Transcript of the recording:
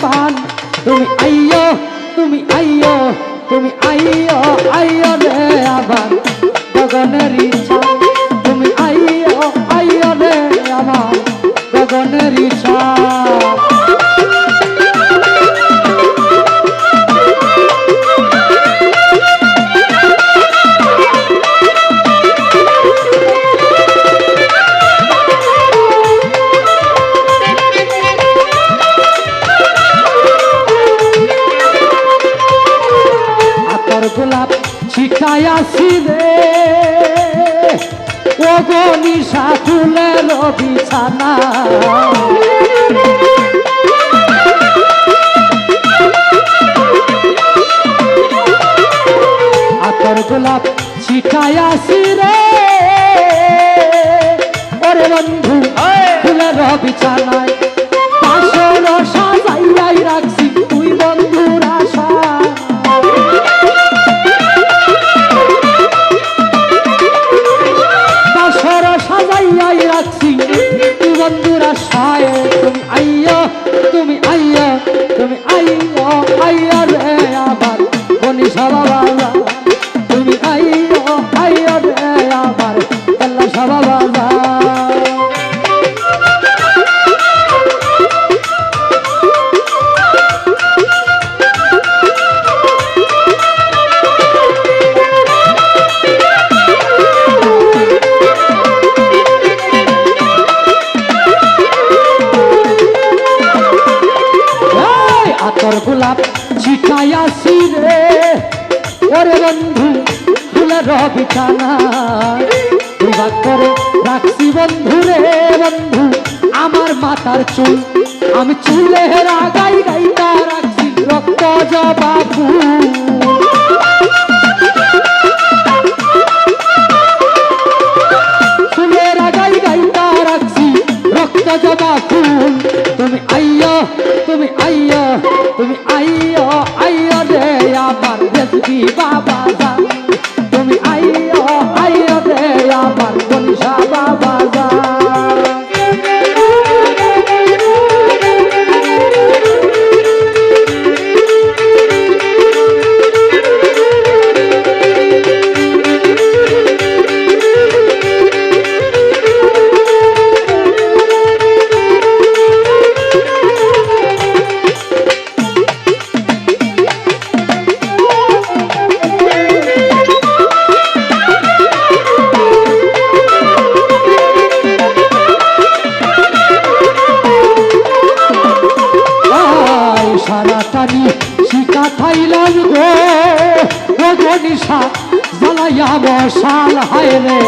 পান তুমি আইয়ো তুমি আইয়ো তুমি আইয়ো আইয়ো রে আমার গগনের ইচ্ছা তুমি আইয়ো আইয়ো রে আমার গগনের ইচ্ছা গোলাপ ছিটাইয়াছি রে ও গো নিশা ফুলের বিছানা আতর গোলাপ ছিটাইয়াছি রে ওরে বন্ধু ফুলের বিছানায় পাশর সাজাইয়াই রাখছি তুই বন্ধুর আশা বন্ধুরা সায় তুমি আইয়ো তুমি আইয়ো তুমি আইয়ো আইয়ো রে আবার বনিশা বাবা তুমি আইয়ো আইয়ো রে আবার আল্লাহ বাবা আতর গোলাপ ছিটাইয়াছি রে ওরে বন্ধু ফুলের বিছানা বিভাগ করে রাখছি বন্ধু রে বন্ধু আমার মাথার চুল আমি চুলে রাগাই গাইতা রাখছি রক্ত জবা ফুল চুলে রাগাই গাইতা রাখছি রক্ত জবা ফুল তুমি আইয়ো তুমি আইয়ো তুমি আইয়ো আইয়ো রে আমার রেসপি বাবা জান তুমি আইয়ো আইয়ো রে আমার বনিশা বাবা জান সারাটানি শিকা থাইলাম গো নিশা জ্বালাইয়া বসাল হায় রে